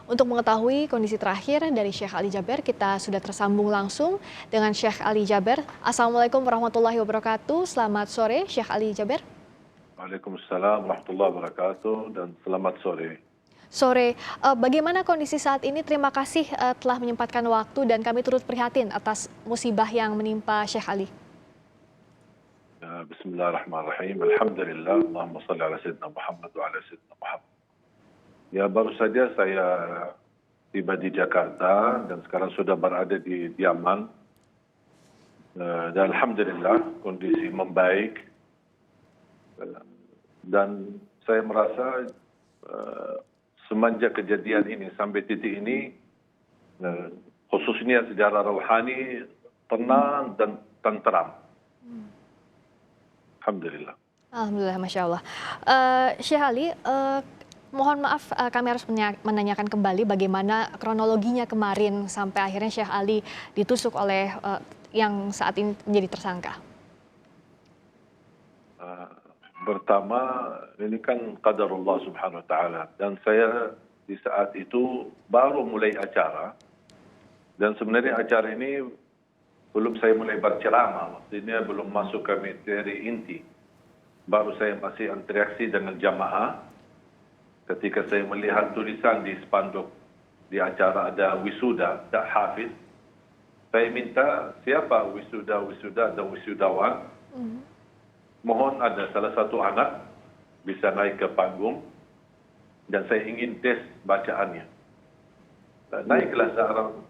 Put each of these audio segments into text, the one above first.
Untuk mengetahui kondisi terakhir dari Syekh Ali Jaber, kita sudah tersambung langsung dengan Syekh Ali Jaber. Assalamualaikum warahmatullahi wabarakatuh. Selamat sore, Syekh Ali Jaber. Waalaikumsalam warahmatullahi wabarakatuh dan selamat sore. Sore, bagaimana kondisi saat ini? Terima kasih telah menyempatkan waktu dan kami turut prihatin atas musibah yang menimpa Syekh Ali. Bismillahirrahmanirrahim. Alhamdulillah. Allahumma salli ala sayyidina Muhammad wa ala sayyidina Muhammad. Ya, baru saja saya tiba di Jakarta dan sekarang sudah berada di Diaman. Dan alhamdulillah kondisi membaik. Dan saya merasa semenjak kejadian ini sampai titik ini, khususnya secara rohani, tenang dan tenteram. Alhamdulillah. Alhamdulillah, Masya Allah. Syekh Ali, mohon maaf kami harus menanyakan kembali bagaimana kronologinya kemarin sampai akhirnya Syekh Ali ditusuk oleh yang saat ini menjadi tersangka. Pertama, ini kan qadarullah subhanahu wa ta'ala. Dan saya di saat itu baru mulai acara. Dan sebenarnya acara ini belum saya mulai berceramah. Maksudnya belum masuk ke materi inti. Baru saya masih interaksi dengan jamaah. Ketika saya melihat tulisan di spanduk di acara ada wisuda, tak hafiz. Saya minta siapa wisuda dan wisudawan. Mohon ada salah satu anak bisa naik ke panggung dan saya ingin tes bacaannya. Naiklah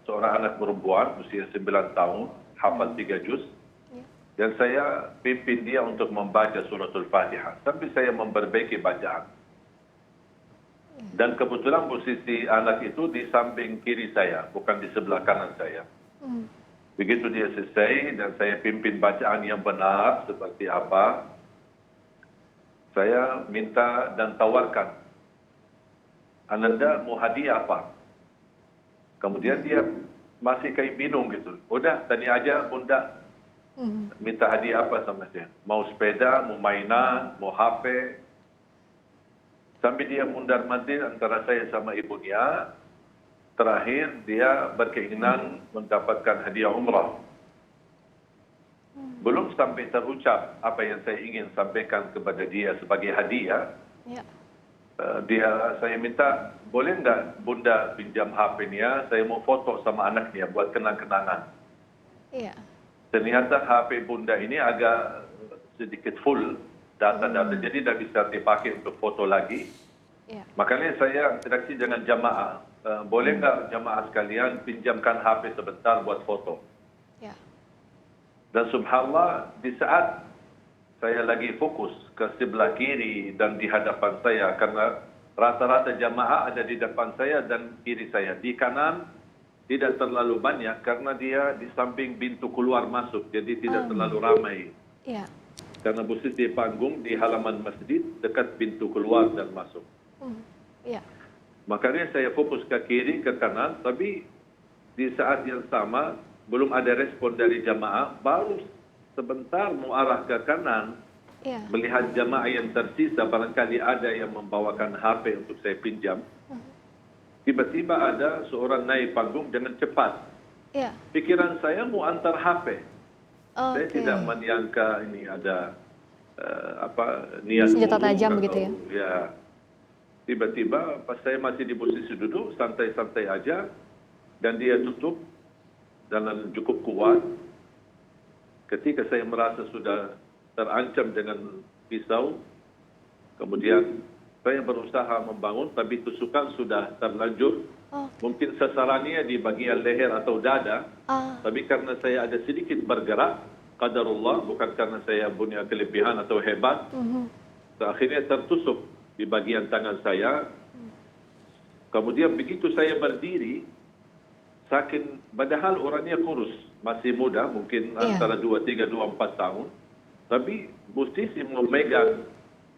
seorang anak perempuan usia 9 tahun, hafal 3 juz. Dan saya pimpin dia untuk membaca suratul Fatihah sambil saya memperbaiki bacaan. Dan kebetulan posisi anak itu di samping kiri saya, bukan di sebelah kanan saya. Begitu dia selesai dan saya pimpin bacaan yang benar seperti apa, saya minta dan tawarkan, Ananda mau hadiah apa? Kemudian dia masih kayak bingung gitu. Udah, tadi aja bunda minta hadiah apa sama saya? Mau sepeda, mau mainan, mau HP. Sampai dia mundar-mandir antara saya sama ibunya. Terakhir dia berkeinginan mendapatkan hadiah umrah. Belum sampai terucap apa yang saya ingin sampaikan kepada dia sebagai hadiah. Ya. Saya minta, boleh nggak bunda pinjam HP-nya, saya mau foto sama anaknya buat kenang-kenangan. Iya. Ternyata HP bunda ini agak sedikit full data-data, jadi tidak bisa dipakai untuk foto lagi. Ya. Makanya saya interaksi dengan jamaah. Boleh nggak jamaah sekalian pinjamkan HP sebentar buat foto? Ya. Dan subhanallah di saat saya lagi fokus ke sebelah kiri dan di hadapan saya, karena rata-rata jamaah ada di depan saya dan kiri saya. Di kanan tidak terlalu banyak karena dia di samping pintu keluar masuk, jadi tidak terlalu ramai. Ya. Karena posisi panggung di halaman masjid dekat pintu keluar dan masuk. Ya. Makanya saya fokus ke kiri, ke kanan, tapi di saat yang sama belum ada respon dari jamaah, baru sebentar mau arah ke kanan, melihat jamaah yang tersisa, barangkali ada yang membawakan HP untuk saya pinjam. Tiba-tiba ada seorang naik panggung dengan cepat. Pikiran saya mau antar HP. Saya tidak menyangka ini ada niat senjata tajam begitu ya? Ya. Tiba-tiba pas saya masih di posisi duduk, santai-santai aja, dan dia tutup dengan cukup kuat. Ketika saya merasa sudah terancam dengan pisau, kemudian saya berusaha membangun, tapi tusukan sudah terlanjur. Mungkin sasarannya di bagian leher atau dada, tapi karena saya ada sedikit bergerak, qadarullah, bukan karena saya punya kelebihan atau hebat, akhirnya tertusuk di bagian tangan saya. Kemudian begitu saya berdiri, saking padahal orangnya kurus, masih muda, mungkin antara 23, 24 tahun, tapi posisi memegang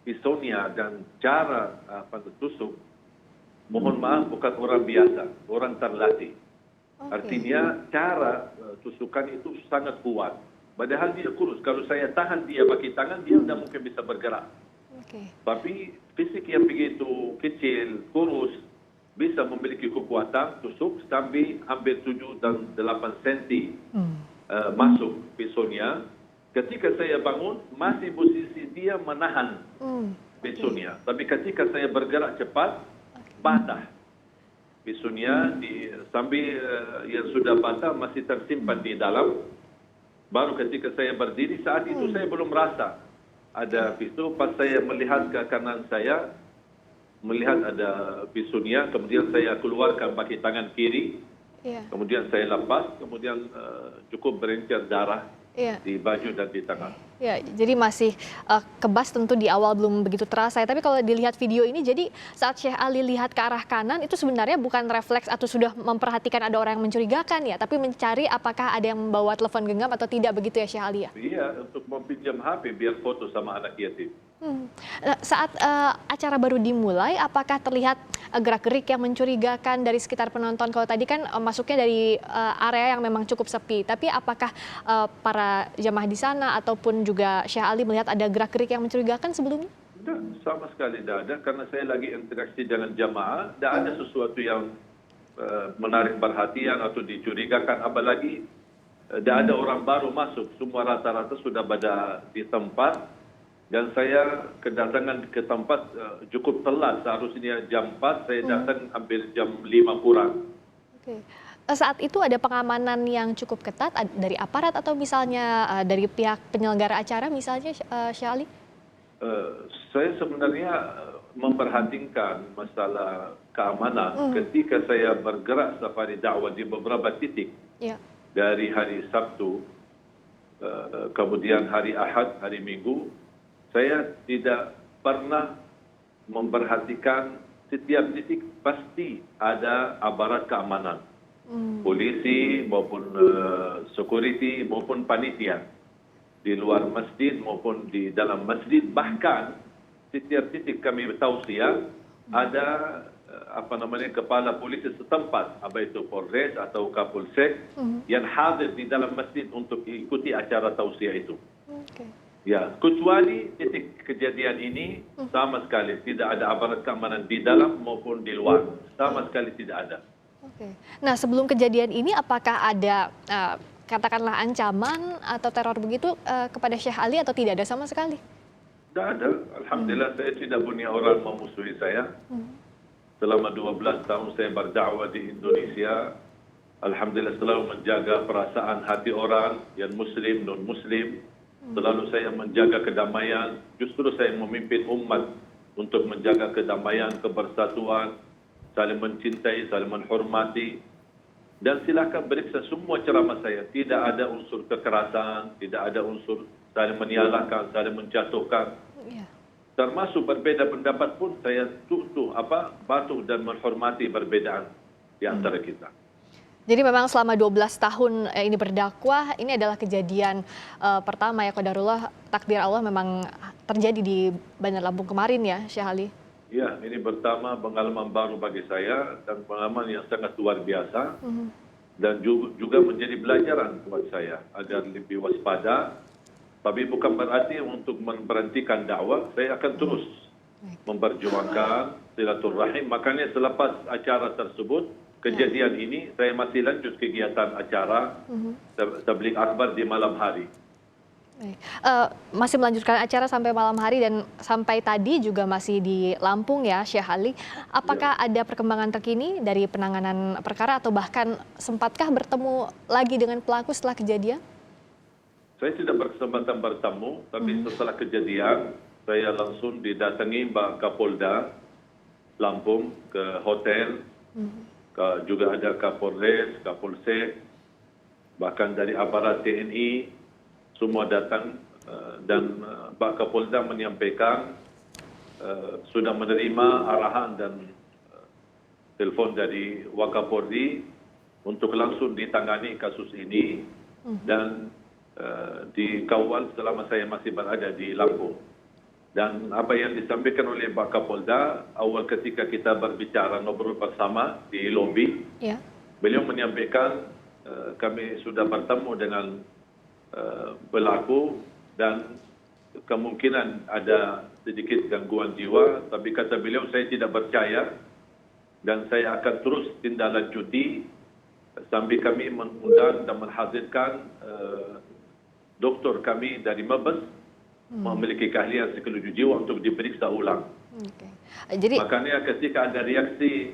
pisaunya dan cara tusuk, mohon maaf, bukan orang biasa, orang terlatih. Artinya cara tusukan itu sangat kuat. Padahal dia kurus, kalau saya tahan dia pakai tangan, dia tidak mungkin bisa bergerak. Tapi fisik yang begitu kecil, kurus, bisa bisa memiliki kekuatan tusuk sampai hampir 7 dan 8 senti masuk pisaunya. Ketika saya bangun, masih posisi dia menahan pisaunya. Tapi ketika saya bergerak cepat, patah pisaunya sambil yang sudah patah masih tersimpan di dalam. Baru ketika saya berdiri, saat itu saya belum merasa ada pisau. Pas saya melihat ke kanan saya, melihat ada pisaunya, kemudian saya keluarkan pakai tangan kiri, kemudian saya lepas, kemudian cukup berincar darah di baju dan di tangan. Ya, jadi masih kebas tentu di awal belum begitu terasa. Tapi kalau dilihat video ini, jadi saat Syekh Ali lihat ke arah kanan itu sebenarnya bukan refleks atau sudah memperhatikan ada orang yang mencurigakan ya, tapi mencari apakah ada yang membawa telepon genggam atau tidak, begitu ya Syekh Ali ya? Iya, untuk meminjam HP biar foto sama anak yatim. Saat acara baru dimulai, apakah terlihat gerak-gerik yang mencurigakan dari sekitar penonton? Kalau tadi kan masuknya dari area yang memang cukup sepi, tapi apakah para jamaah di sana ataupun juga Syekh Ali melihat ada gerak-gerik yang mencurigakan sebelumnya? Tidak, sama sekali tidak ada, karena saya lagi interaksi dengan jamaah, tidak ada sesuatu yang menarik perhatian atau dicurigakan, apalagi tidak ada orang baru masuk, semua rata-rata sudah pada di tempat. Dan saya kedatangan ke tempat cukup telat, seharusnya jam 4, saya datang hampir jam 5 kurang. Oke. Saat itu ada pengamanan yang cukup ketat dari aparat atau misalnya dari pihak penyelenggara acara misalnya, Syekh Ali? Saya sebenarnya memperhatikan masalah keamanan ketika saya bergerak safari dakwah di beberapa titik. Dari hari Sabtu, kemudian hari Ahad, hari Minggu, saya tidak pernah memperhatikan setiap titik pasti ada aparat keamanan, polisi maupun security maupun panitia di luar masjid maupun di dalam masjid. Bahkan setiap titik kami tausiah ada kepala polisi setempat, apa itu Polres atau Kapolsek yang hadir di dalam masjid untuk ikuti acara tausiah itu. Ya, kecuali titik kejadian ini sama sekali tidak ada aparat keamanan di dalam maupun di luar, sama sekali tidak ada. Nah, sebelum kejadian ini apakah ada katakanlah ancaman atau teror begitu kepada Syekh Ali atau tidak ada sama sekali? Tidak ada. Alhamdulillah saya tidak punya orang memusuhi saya. Selama 12 tahun saya berdakwah di Indonesia, alhamdulillah selalu menjaga perasaan hati orang yang muslim, non-muslim. Selalu saya menjaga kedamaian, justru saya memimpin umat untuk menjaga kedamaian, kebersatuan, saling mencintai, saling menghormati. Dan silakan periksa semua ceramah saya, tidak ada unsur kekerasan, tidak ada unsur saling menyalahkan, saling menjatuhkan. Termasuk berbeda pendapat pun saya patuh dan menghormati perbedaan di antara kita. Jadi memang selama 12 tahun ini berdakwah, ini adalah kejadian pertama ya, qadarullah, takdir Allah memang terjadi di Bandar Lampung kemarin ya, Syekh Ali? Ya, ini pertama pengalaman baru bagi saya dan pengalaman yang sangat luar biasa. Dan juga menjadi pelajaran buat saya agar lebih waspada. Tapi bukan berarti untuk memberhentikan dakwah, saya akan terus memperjuangkan silaturahim. Makanya selepas acara tersebut, kejadian ini, saya masih lanjut kegiatan acara tabligh akbar di malam hari. Masih melanjutkan acara sampai malam hari dan sampai tadi juga masih di Lampung ya, Syekh Ali. Apakah ada perkembangan terkini dari penanganan perkara atau bahkan sempatkah bertemu lagi dengan pelaku setelah kejadian? Saya tidak berkesempatan bertemu, tapi setelah kejadian, saya langsung didatangi Pak Kapolda Lampung ke hotel. Juga ada Kapolres, Kapolsek, bahkan dari aparat TNI, semua datang dan Pak Kapolda menyampaikan sudah menerima arahan dan telepon dari Wakapolri untuk langsung ditangani kasus ini dan dikawal selama saya masih berada di Lampung. Dan apa yang disampaikan oleh Pak Kapolda awal ketika kita berbicara ngobrol bersama di lobi, beliau menyampaikan kami sudah bertemu dengan pelaku dan kemungkinan ada sedikit gangguan jiwa, tapi kata beliau saya tidak percaya dan saya akan terus tindaklanjuti sambil kami mengundang dan menghadirkan doktor kami dari Mabes memiliki keahlian psikologi jiwa untuk diperiksa ulang. Okay. Jadi makanya ketika ada reaksi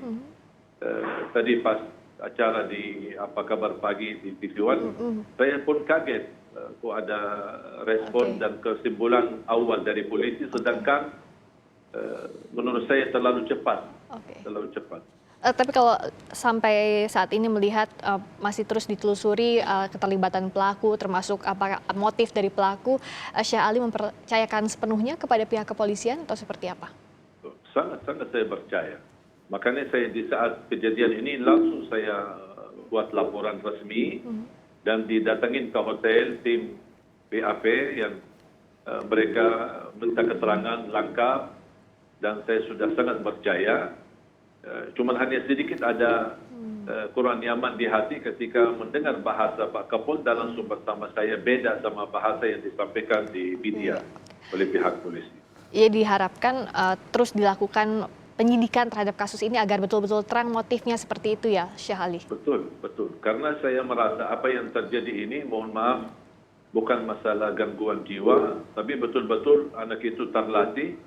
tadi pas acara di Apa Kabar Pagi di TV One, saya pun kaget kok ada respon dan kesimpulan awal dari polisi, sedangkan menurut saya terlalu cepat. Terlalu cepat. Tapi kalau sampai saat ini melihat masih terus ditelusuri keterlibatan pelaku, termasuk apa motif dari pelaku, Syekh Ali mempercayakan sepenuhnya kepada pihak kepolisian atau seperti apa? Sangat-sangat saya percaya. Makanya saya di saat kejadian ini langsung saya buat laporan resmi dan didatengin ke hotel tim BAP yang mereka minta keterangan lengkap dan saya sudah sangat percaya. Cuman hanya sedikit ada kurang nyaman di hati ketika mendengar bahasa Pak Kapolda langsung bersama saya beda sama bahasa yang disampaikan di media oleh pihak polisi. Ia diharapkan terus dilakukan penyidikan terhadap kasus ini agar betul-betul terang motifnya seperti itu ya, Syekh Ali? Betul, betul. Karena saya merasa apa yang terjadi ini, mohon maaf, bukan masalah gangguan jiwa, tapi betul-betul anak itu terlatih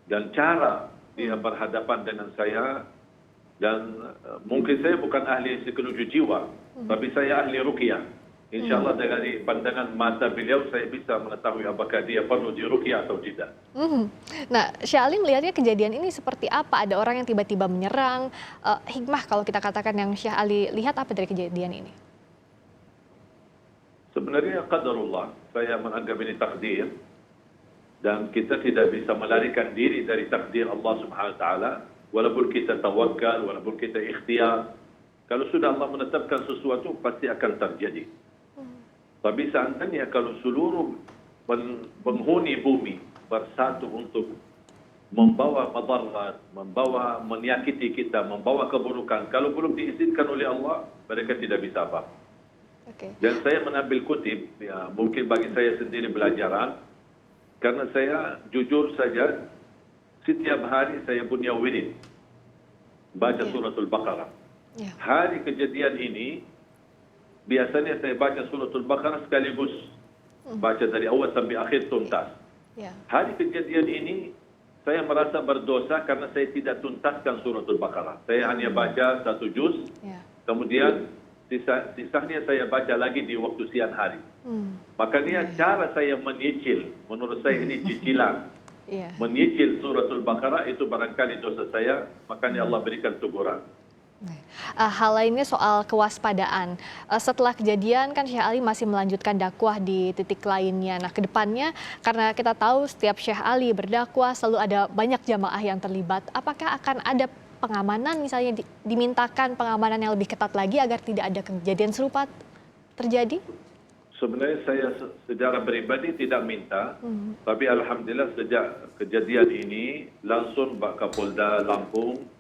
dan cara dia berhadapan dengan saya, dan mungkin saya bukan ahli psikologi jiwa, tapi saya ahli ruqyah. Insya Allah dari pandangan mata beliau saya bisa mengetahui apakah dia perlu diruqyah atau tidak. Nah, Syekh Ali melihatnya kejadian ini seperti apa? Ada orang yang tiba-tiba menyerang, hikmah kalau kita katakan yang Syekh Ali lihat apa dari kejadian ini? Sebenarnya qadarullah, saya menganggap ini takdir. Dan kita tidak bisa melarikan diri dari takdir Allah Subhanahu wa taala, walaupun kita tawakal, walaupun kita ikhtiar. Kalau sudah Allah menetapkan sesuatu pasti akan terjadi. Tapi seandainya kalau seluruh penghuni bumi bersatu untuk membawa madarat, membawa menyakiti kita, membawa keburukan, kalau belum diizinkan oleh Allah, mereka tidak bisa apa. Dan saya mengambil kutip, ya, mungkin bagi saya sendiri pelajaran, karena saya jujur saja, setiap hari saya punya wirid, baca suratul Baqarah. Hari kejadian ini, biasanya saya baca suratul Baqarah sekaligus, baca dari awal sampai akhir tuntas. Hari kejadian ini, saya merasa berdosa karena saya tidak tuntaskan suratul Baqarah. Saya hanya baca satu juz, kemudian sisanya saya baca lagi di waktu siang hari. Makanya cara saya menyicil, menurut saya ini cicilan. Menyicil suratul Baqarah itu barangkali dosa saya, makanya Allah berikan teguran. Hal lainnya soal kewaspadaan. Setelah kejadian kan Syekh Ali masih melanjutkan dakwah di titik lainnya. Nah, ke depannya karena kita tahu setiap Syekh Ali berdakwah selalu ada banyak jamaah yang terlibat. Apakah akan ada pengamanan, misalnya dimintakan pengamanan yang lebih ketat lagi agar tidak ada kejadian serupa terjadi? Sebenarnya saya secara pribadi tidak minta, tapi alhamdulillah sejak kejadian ini langsung Pak Kapolda Lampung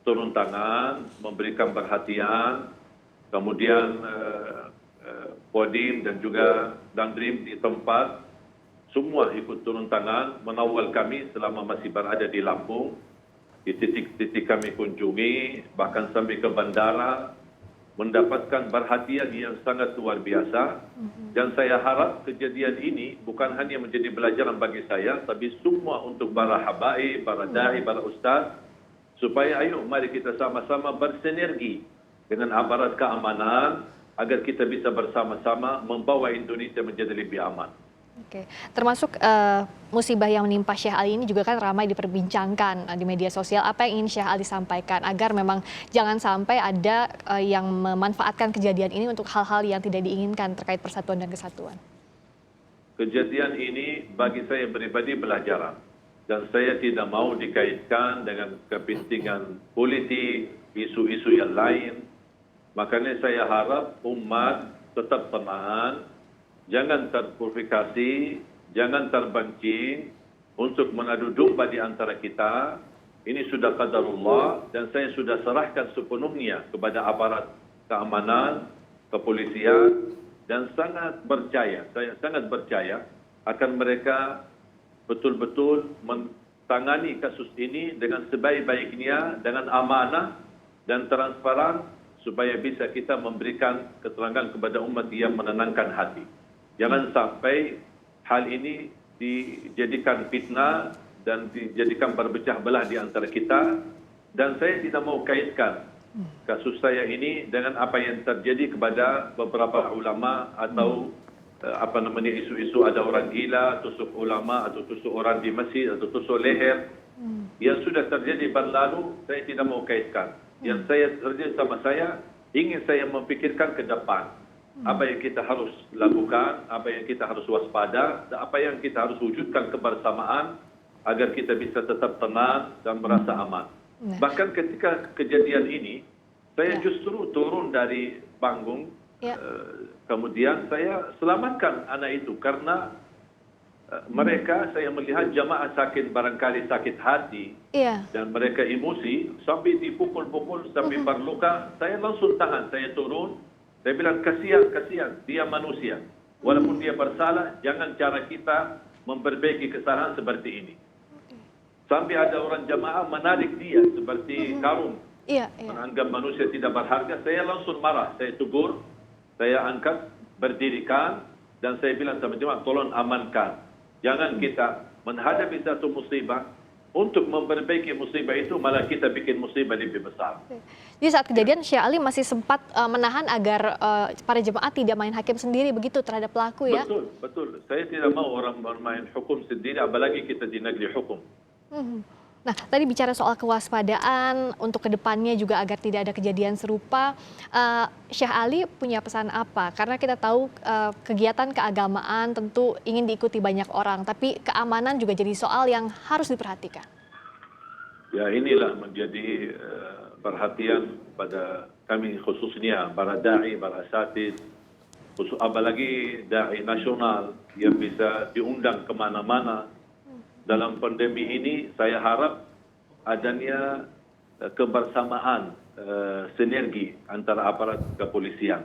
turun tangan, memberikan perhatian, kemudian Kodim dan juga Dandrim di tempat, semua ikut turun tangan, mengawal kami selama masih berada di Lampung, di titik-titik kami kunjungi, bahkan sampai ke bandara, mendapatkan perhatian yang sangat luar biasa. Dan saya harap kejadian ini bukan hanya menjadi pelajaran bagi saya, tapi semua untuk para habaib, para da'i, para ustaz, supaya ayo mari kita sama-sama bersinergi dengan aparat keamanan agar kita bisa bersama-sama membawa Indonesia menjadi lebih aman. Termasuk musibah yang menimpa Syekh Ali ini juga kan ramai diperbincangkan di media sosial. Apa yang ingin Syekh Ali sampaikan agar memang jangan sampai ada yang memanfaatkan kejadian ini untuk hal-hal yang tidak diinginkan terkait persatuan dan kesatuan? Kejadian ini bagi saya pribadi pelajaran. Dan saya tidak mau dikaitkan dengan kepentingan politik, isu-isu yang lain. Makanya saya harap umat tetap tenang, jangan terprovokasi, jangan terpancing untuk mengadu domba di antara kita. Ini sudah qadarullah dan saya sudah serahkan sepenuhnya kepada aparat keamanan, kepolisian, dan sangat percaya, saya sangat percaya akan mereka betul-betul tangani kasus ini dengan sebaik-baiknya, dengan amanah dan transparan, supaya bisa kita memberikan keterangan kepada umat yang menenangkan hati. Jangan sampai hal ini dijadikan fitnah dan dijadikan berpecah belah di antara kita. Dan saya tidak mau kaitkan kasus saya ini dengan apa yang terjadi kepada beberapa ulama atau isu-isu ada orang gila, tusuk ulama atau tusuk orang di masjid atau tusuk leher. Yang sudah terjadi berlalu, saya tidak mau kaitkan. Yang saya terjadi sama saya, ingin saya memikirkan ke depan. Apa yang kita harus lakukan, apa yang kita harus waspada, dan apa yang kita harus wujudkan kebersamaan agar kita bisa tetap tenang dan merasa aman. Bahkan ketika kejadian ini, saya justru turun dari panggung, kemudian saya selamatkan anak itu karena mereka, saya melihat jamaah sakit, barangkali sakit hati, dan mereka emosi sampai dipukul-pukul sampai berluka. Saya langsung tahan, saya turun, saya bilang kasihan, dia manusia, walaupun dia bersalah, jangan cara kita memperbaiki kesalahan seperti ini. Sampai ada orang jamaah menarik dia seperti karung, menganggap manusia tidak berharga. Saya langsung marah, saya tegur, saya angkat, berdirikan, dan saya bilang sama jemaah, tolong amankan. Jangan kita menghadapi satu musibah, untuk memperbaiki musibah itu malah kita bikin musibah lebih besar. Jadi saat kejadian Syekh Ali masih sempat menahan agar para jemaah tidak main hakim sendiri begitu terhadap pelaku ya? Betul. Saya tidak mau orang bermain hukum sendiri, apalagi kita di negeri hukum. Nah, tadi bicara soal kewaspadaan untuk kedepannya juga agar tidak ada kejadian serupa, Syekh Ali punya pesan apa? Karena kita tahu kegiatan keagamaan tentu ingin diikuti banyak orang, tapi keamanan juga jadi soal yang harus diperhatikan. Ya, inilah menjadi perhatian pada kami khususnya para da'i, para asatid, apalagi da'i nasional yang bisa diundang kemana-mana. Dalam pandemi ini, saya harap adanya kebersamaan, sinergi antara aparat kepolisian.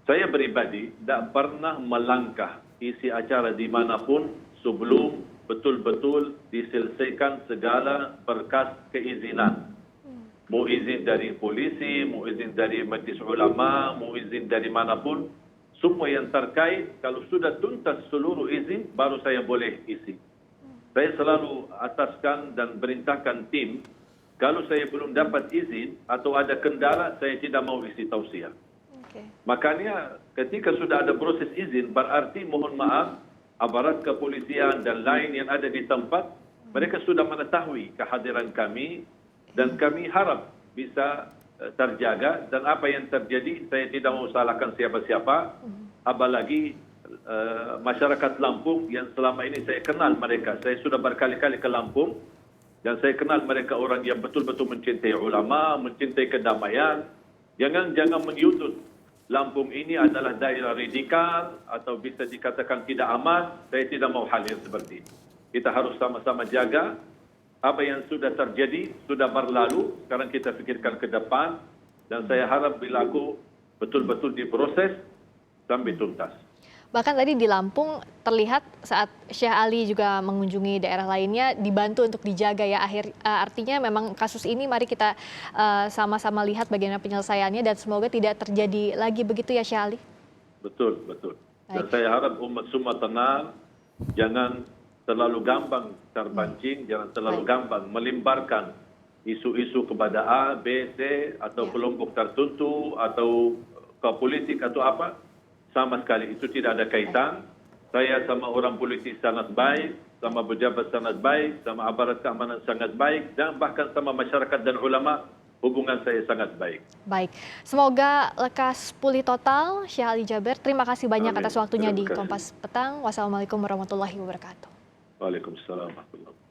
Saya pribadi tidak pernah melangkah isi acara dimanapun sebelum betul-betul diselesaikan segala berkas keizinan. Mau izin dari polisi, mau izin dari majlis ulama, mau izin dari manapun, semua yang terkait, kalau sudah tuntas seluruh izin, baru saya boleh isi. Saya selalu ataskan dan perintahkan tim, kalau saya belum dapat izin atau ada kendala, saya tidak mau isi tausiah. Makanya ketika sudah ada proses izin, berarti mohon maaf, aparat kepolisian dan lain yang ada di tempat, mereka sudah mengetahui kehadiran kami, dan kami harap bisa terjaga. Dan apa yang terjadi, saya tidak mau salahkan siapa-siapa, apalagi masyarakat Lampung yang selama ini saya kenal mereka. Saya sudah berkali-kali ke Lampung dan saya kenal mereka orang yang betul-betul mencintai ulama, mencintai kedamaian. Jangan menyudut Lampung ini adalah daerah radikal atau bisa dikatakan tidak aman. Saya tidak mau hal yang seperti ini. Kita harus sama-sama jaga apa yang sudah terjadi, sudah berlalu. Sekarang kita pikirkan ke depan dan saya harap berlaku betul-betul diproses sampai tuntas. Bahkan tadi di Lampung terlihat saat Syekh Ali juga mengunjungi daerah lainnya dibantu untuk dijaga ya. Artinya memang kasus ini mari kita sama-sama lihat bagaimana penyelesaiannya dan semoga tidak terjadi lagi begitu ya Syekh Ali. Betul. Dan saya harap umat semua tenang, jangan terlalu gampang terpancing, jangan terlalu gampang melimparkan isu-isu kepada A, B, C atau kelompok tertentu atau ke politik atau apa. Sama sekali itu tidak ada kaitan. Saya sama orang politik sangat baik, sama pejabat sangat baik, sama aparat keamanan sangat baik, dan bahkan sama masyarakat dan ulama hubungan saya sangat baik. Baik, semoga lekas pulih total Syekh Ali Jaber. Terima kasih banyak atas waktunya di Kompas Petang. Wassalamualaikum warahmatullahi wabarakatuh. Waalaikumsalam warahmatullahi wabarakatuh.